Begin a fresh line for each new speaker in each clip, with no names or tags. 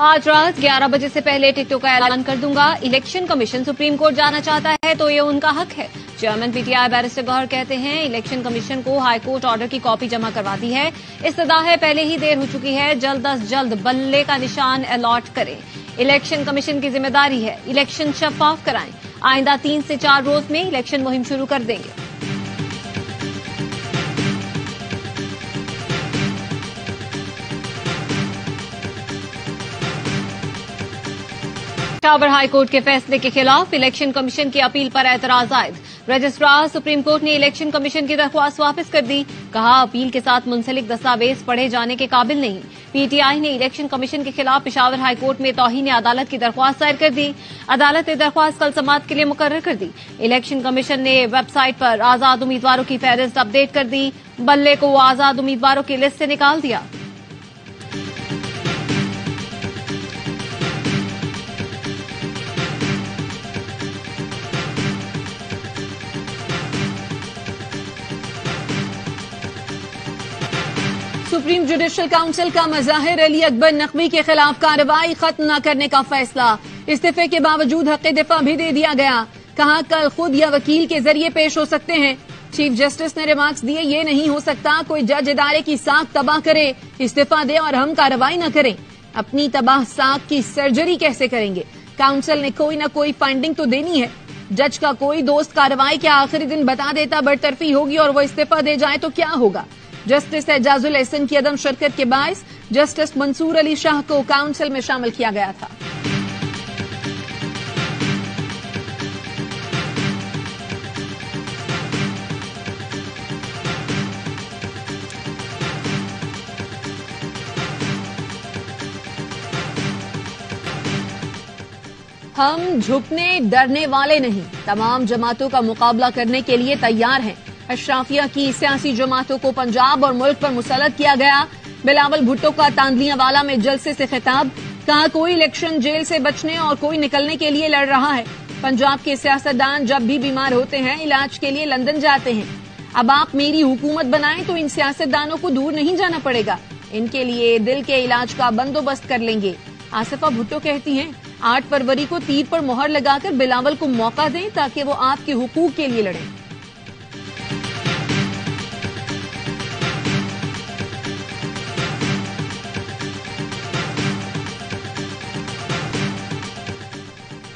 आज रात 11 बजे से पहले टिकटों का ऐलान कर दूंगा। इलेक्शन कमीशन सुप्रीम कोर्ट जाना चाहता है तो ये उनका हक है। चेयरमैन पीटीआई बैरिस्टर गौहर कहते हैं, इलेक्शन कमीशन को हाईकोर्ट ऑर्डर की कॉपी जमा करवा दी है। इस्तदा है, पहले ही देर हो चुकी है, जल्द अज जल्द बल्ले का निशान अलॉट करें। इलेक्शन कमीशन की जिम्मेदारी है, इलेक्शन शफाफ कराएं। आइंदा 3 से 4 रोज में इलेक्शन मुहिम शुरू कर देंगे। पेशावर हाईकोर्ट के फैसले के खिलाफ इलेक्शन कमीशन की अपील पर एतराज आयद। रजिस्ट्रार सुप्रीम कोर्ट ने इलेक्शन कमीशन की दरख्वास्त वापस कर दी। कहा, अपील के साथ मुंसलिक दस्तावेज पढ़े जाने के काबिल नहीं। पीटीआई ने इलेक्शन कमीशन के खिलाफ पेशावर हाईकोर्ट में तौहीन अदालत की दरख्वास्त दायर कर दी। अदालत ने दरख्वास्त कल समाअत के लिए मुकर्रर कर दी। इलेक्शन कमीशन ने वेबसाइट पर आजाद उम्मीदवारों की फहरिस्त अपडेट कर दी। बल्ले को आजाद उम्मीदवारों की लिस्ट से निकाल दिया। सुप्रीम जुडिशल काउंसिल का मज़ाहिर अली अकबर नकवी के खिलाफ कार्रवाई खत्म न करने का फैसला। इस्तीफे के बावजूद हक़ दिफा भी दे दिया गया। कहा, कल खुद या वकील के जरिए पेश हो सकते हैं। चीफ जस्टिस ने रिमार्क्स दिए, ये नहीं हो सकता कोई जज इदारे की साख तबाह करे, इस्तीफा दे और हम कार्रवाई न करें। अपनी तबाह साख की सर्जरी कैसे करेंगे? काउंसिल ने कोई न कोई फाइंडिंग तो देनी है। जज का कोई दोस्त कार्रवाई के आखिरी दिन बता देता बरतरफी होगी और वो इस्तीफा दे जाए तो क्या होगा? जस्टिस एजाजुल एहसन की अदम शिरकत के बायस जस्टिस मंसूर अली शाह को काउंसिल में शामिल किया गया था। हम झुकने डरने वाले नहीं, तमाम जमातों का मुकाबला करने के लिए तैयार हैं। अशराफिया की सियासी जमातों को पंजाब और मुल्क पर मुसल्लत किया गया। बिलावल भुट्टो का तांदलियावाला में जलसे से खिताब। कहा, कोई इलेक्शन जेल से बचने और कोई निकलने के लिए लड़ रहा है। पंजाब के सियासतदान जब भी बीमार होते हैं इलाज के लिए लंदन जाते हैं। अब आप मेरी हुकूमत बनाएं तो इन सियासतदानों को दूर नहीं जाना पड़ेगा। इनके लिए दिल के इलाज का बंदोबस्त कर लेंगे। आसिफा भुट्टो कहती हैं, 8 फरवरी को तीर पर मोहर लगाकर बिलावल को मौका दें ताकि वो आपके हुकूक के लिए लड़ें।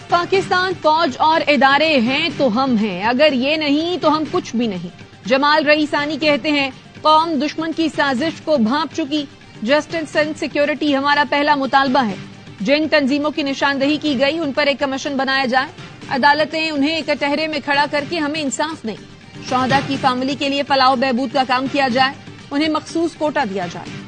पाकिस्तान फौज और इदारे हैं तो हम हैं, अगर ये नहीं तो हम कुछ भी नहीं। जमाल रईसानी कहते हैं, कौम दुश्मन की साजिश को भांप चुकी। जस्टिस एंड सिक्योरिटी हमारा पहला मुतालबा है। जिन तंजीमों की निशानदही की गई उन पर एक कमीशन बनाया जाए। अदालतें उन्हें कटहरे में खड़ा करके हमें इंसाफ दें। शहदा की फैमिली के लिए फलाह बहबूद का काम किया जाए। उन्हें मखसूस कोटा दिया जाए।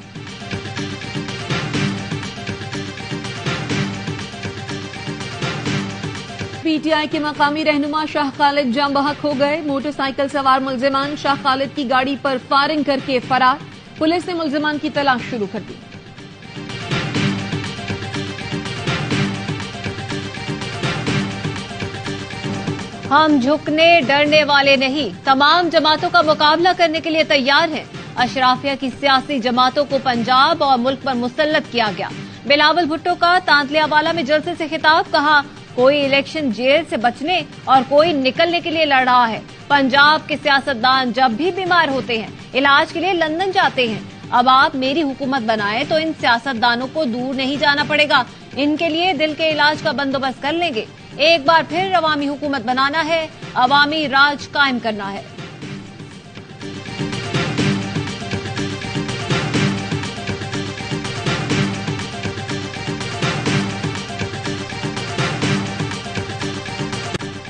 पीटीआई के मकामी रहनुमा शाह खालिद जाम बहक हो गए। मोटरसाइकिल सवार मुल्जिमान शाह खालिद की गाड़ी पर फायरिंग करके फरार। पुलिस ने मुल्जिमान की तलाश शुरू कर दी। हम झुकने डरने वाले नहीं, तमाम जमातों का मुकाबला करने के लिए तैयार हैं। अशराफिया की सियासी जमातों को पंजाब और मुल्क पर मुसल्लत किया गया। बिलावल भुट्टो का तांतलियावाला में जलसे से खिताब। कहा, कोई इलेक्शन जेल से बचने और कोई निकलने के लिए लड़ रहा है। पंजाब के सियासतदान जब भी बीमार होते हैं इलाज के लिए लंदन जाते हैं। अब आप मेरी हुकूमत बनाए तो इन सियासतदानों को दूर नहीं जाना पड़ेगा। इनके लिए दिल के इलाज का बंदोबस्त कर लेंगे। एक बार फिर अवामी हुकूमत बनाना है, अवामी राज कायम करना है।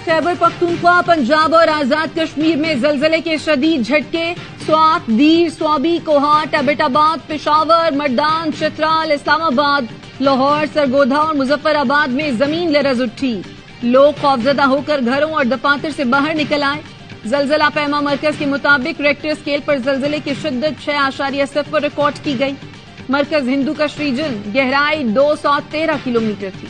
खैबर पख्तूनख्वा, पंजाब और आजाद कश्मीर में जलजले के शदीद झटके। स्वात, दीर, स्वाबी, कोहाट, एबटाबाद, पेशावर, मर्दान, चित्राल, इस्लामाबाद, लाहौर, सरगोधा और मुजफ्फराबाद में जमीन लरज उठी। लोग खौफजदा होकर घरों और दफातर से बाहर निकल आए। जलजला पैमा मरकज के मुताबिक रेक्टर स्केल पर जलजले की शिद्दत 6.0 रिकॉर्ड की गई। मरकज हिंदू कश रीजन, गहराई 213 किलोमीटर थी।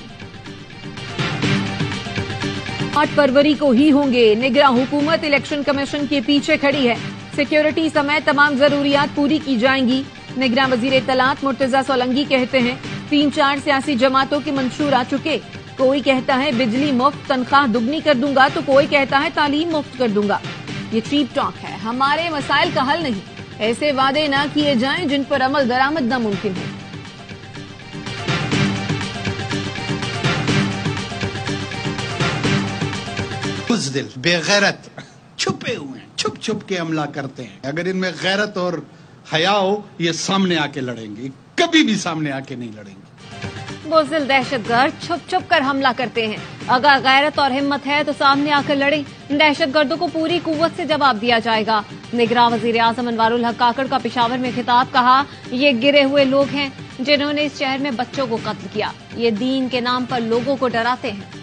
8 फरवरी को ही होंगे। निगरां हुकूमत इलेक्शन कमीशन के पीछे खड़ी है। सिक्योरिटी समेत तमाम जरूरियात पूरी की जाएंगी। निगरां वजीर इत्तलात मुर्तजा सोलंगी कहते हैं, 3-4 सियासी जमातों के मंशूर आ चुके। कोई कहता है बिजली मुफ्त, तनख्वाह दुगनी कर दूंगा, तो कोई कहता है तालीम मुफ्त कर दूंगा। ये चीप टॉक है, हमारे मसाइल का हल नहीं। ऐसे वादे ना किए जाएं जिन पर अमल दरामद नामुमकिन है।
बुज़दिल, बेगैरत, छुपे हुए हैं, छुप छुप के हमला करते हैं। अगर इनमें गैरत और हया हो, ये सामने आके लड़ेंगे, कभी भी सामने आके नहीं लड़ेंगे।
बुज़दिल दहशतगर्द छुप छुप कर हमला करते हैं। अगर गैरत और हिम्मत है तो सामने आकर लड़े। दहशतगर्दों को पूरी कुव्वत से जवाब दिया जाएगा। निगरान वजीर आजम अनवारुल हक काकड़ का पेशावर में खिताब, कहा ये गिरे हुए लोग हैं जिन्होंने इस शहर में बच्चों को कत्ल किया। ये दीन के नाम पर लोगों को डराते हैं।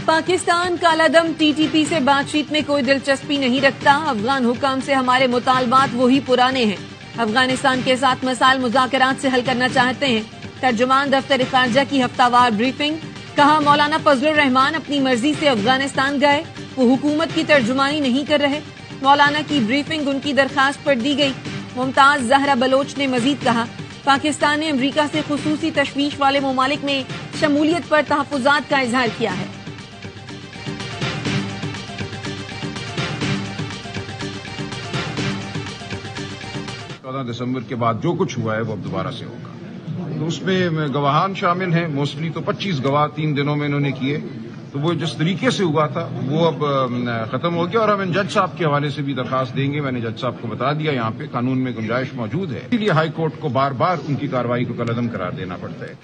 पाकिस्तान कालादम टीटीपी से बातचीत में कोई दिलचस्पी नहीं रखता। अफगान हुकाम से हमारे मुतालबात वही पुराने हैं। अफगानिस्तान के साथ मसाइल मुज़ाकरात से हल करना चाहते हैं। तर्जुमान दफ्तर खारजा की हफ्तावार ब्रीफिंग, कहा मौलाना फजलुर रहमान अपनी मर्जी से अफगानिस्तान गए, वो हुकूमत की तर्जुमानी नहीं कर रहे। मौलाना की ब्रीफिंग उनकी दरखास्त पर दी गई। मुमताज जहरा बलोच ने मजीद कहा, पाकिस्तान ने अमरीका से खुसूसी तशवीश वाले ममालिक में शमूलियत पर तहफ़्फ़ुज़ात का इजहार किया है।
14 दिसंबर के बाद जो कुछ हुआ है वो अब दोबारा से होगा। तो उसमें गवाहान शामिल हैं, मोस्टली तो 25 गवाह 3 दिनों में इन्होंने किए। तो वो जिस तरीके से हुआ था वो अब खत्म हो गया और हम जज साहब के हवाले से भी दरखास्त देंगे। मैंने जज साहब को बता दिया, यहाँ पे कानून में गुंजाइश मौजूद है, इसलिए हाई कोर्ट को बार बार उनकी कार्रवाई को कलअदम करार देना पड़ता है।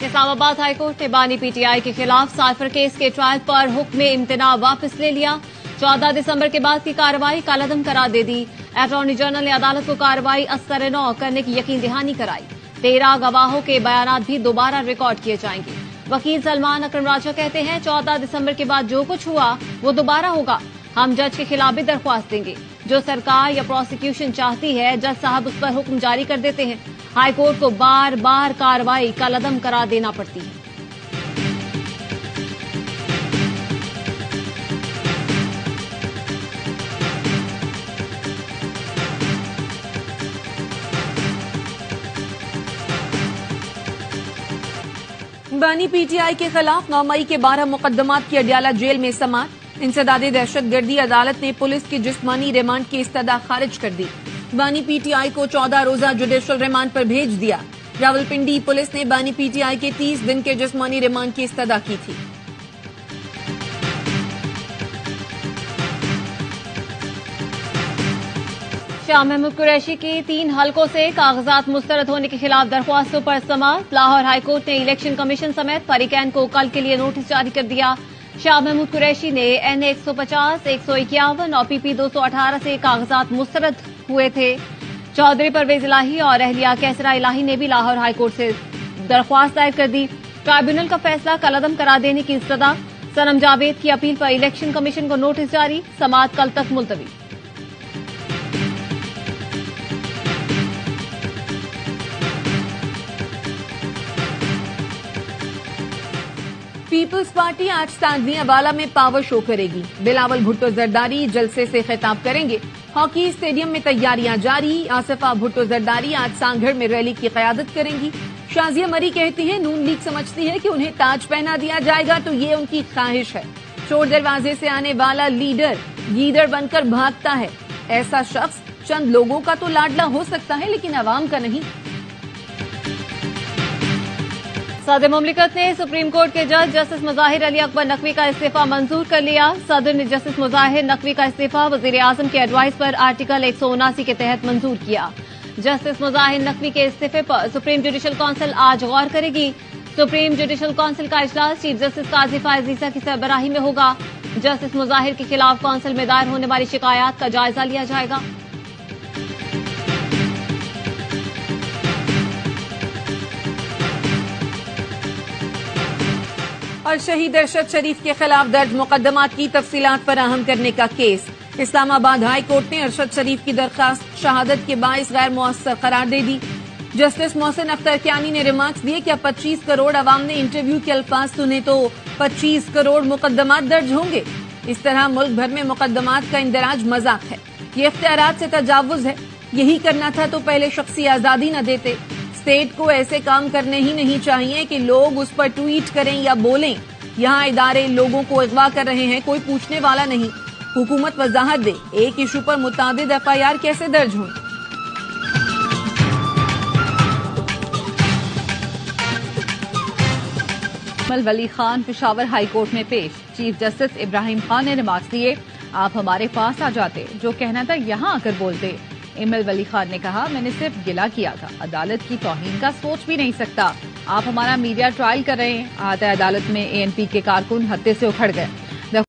इस्लामाबाद हाई कोर्ट ने बानी पीटीआई के खिलाफ साइफर केस के ट्रायल पर हुक्म इम्तना वापस ले लिया। 14 दिसंबर के बाद की कार्रवाई कलअदम करार दे दी। अटॉर्नी जनरल ने अदालत को कार्रवाई असर-ए-नौ करने की यकीन दहानी कराई। 13 गवाहों के बयान भी दोबारा रिकॉर्ड किए जाएंगे। वकील सलमान अकरम राजा कहते हैं 14 दिसंबर के बाद जो कुछ हुआ वो दोबारा होगा। हम जज के खिलाफ भी दरख्वास्त देंगे। जो सरकार या प्रोसिक्यूशन चाहती है जज साहब उस पर हुक्म जारी कर देते हैं। हाई कोर्ट को बार बार कार्रवाई कलअदम करार देना पड़ती है। बानी पीटीआई के खिलाफ 9 मई के 12 मुकदमात की अडियाला जेल में समाअत। इंसदादे दहशतगर्दी अदालत ने पुलिस की जिस्मानी रिमांड की इस्तदा खारिज कर दी। बानी पीटीआई को 14 रोजा जुडिशल रिमांड पर भेज दिया। रावलपिंडी पुलिस ने बानी पीटीआई के 30 दिन के जिस्मानी रिमांड की इस्तदा की थी। शाह महमूद कुरैशी की 3 हलकों से कागजात मुस्तरद होने के खिलाफ दरख्वास्तों पर समाअत। लाहौर हाईकोर्ट ने इलेक्शन कमीशन समेत फरीकैन को कल के लिए नोटिस जारी कर दिया। शाह महमूद कुरैशी ने NA 150, 151 और PP 218 से कागजात मुस्तरद हुए थे। चौधरी परवेज इलाही और अहलिया कैसरा इलाही ने भी लाहौर हाईकोर्ट से दरख्वास्त दायर कर दी। ट्राइब्यूनल का फैसला कलअदम करा देने की इस्तदा। सनम जावेद की अपील पर इलेक्शन कमीशन को नोटिस जारी। समाअत कल तक मुलतवी। पीपल्स पार्टी आज तांजनिया वाला में पावर शो करेगी। बिलावल भुट्टो जरदारी जलसे से खिताब करेंगे। हॉकी स्टेडियम में तैयारियां जारी। आसिफा भुट्टो जरदारी आज सांगढ़ में रैली की क़यादत करेंगी। शाजिया मरी कहती है नून लीग समझती है कि उन्हें ताज पहना दिया जाएगा तो ये उनकी ख्वाहिश है। चोर दरवाजे से आने वाला लीडर गीदड़ बनकर भागता है। ऐसा शख्स चंद लोगों का तो लाडला हो सकता है लेकिन अवाम का नहीं। सदर मुमलिकत ने सुप्रीम कोर्ट के जज जस्टिस मुजाहिर अली अकबर नकवी का इस्तीफा मंजूर कर लिया। सदर ने जस्टिस मुजाहिर नकवी का इस्तीफा वजीर आजम के एडवाइस पर आर्टिकल 179 के तहत मंजूर किया। जस्टिस मुजाहिर नकवी के इस्तीफे पर सुप्रीम जुडिशल काउंसिल आज गौर करेगी। सुप्रीम जुडिशल काउंसिल का इजलास चीफ जस्टिस काजी फायज ईसा की सरबराही में होगा। जस्टिस मुजाहिर के खिलाफ काउंसिल में दायर होने वाली शिकायत का जायजा लिया जाएगा। और शहीद अरशद शरीफ के खिलाफ दर्ज मुकदमात की तफसीलात फराहम करने का केस। इस्लामाबाद हाई कोर्ट ने अरशद शरीफ की दरखास्त शहादत के बाइस गैर मुअस्सर करार दे दी। जस्टिस मोहसिन अख्तर कियानी ने रिमार्क्स दिए कि अब 25 करोड़ अवाम ने इंटरव्यू के अल्फाज सुने तो 25 करोड़ मुकदमात दर्ज होंगे। इस तरह मुल्क भर में मुकदमात का इंदराज मजाक है। ये इख्तियारात से तजावुज है। यही करना था तो पहले शख्सी आजादी न देते। स्टेट को ऐसे काम करने ही नहीं चाहिए कि लोग उस पर ट्वीट करें या बोलें। यहाँ इदारे लोगों को अगवा कर रहे हैं, कोई पूछने वाला नहीं। हुकूमत वजाहत दे, एक इशू पर मुतादिद FIR कैसे दर्ज हुई।
इमल वली खान पेशावर हाई कोर्ट में पेश। चीफ जस्टिस इब्राहिम खान ने रिमार्क्स दिए, आप हमारे पास आ जाते, जो कहना था यहाँ आकर बोलते। इमल वली खान ने कहा, मैंने सिर्फ गिला किया था, अदालत की तौहीन का सोच भी नहीं सकता। आप हमारा मीडिया ट्रायल कर रहे हैं। आता अदालत में ANP के कारकुन हत्थे से उखड़ गए।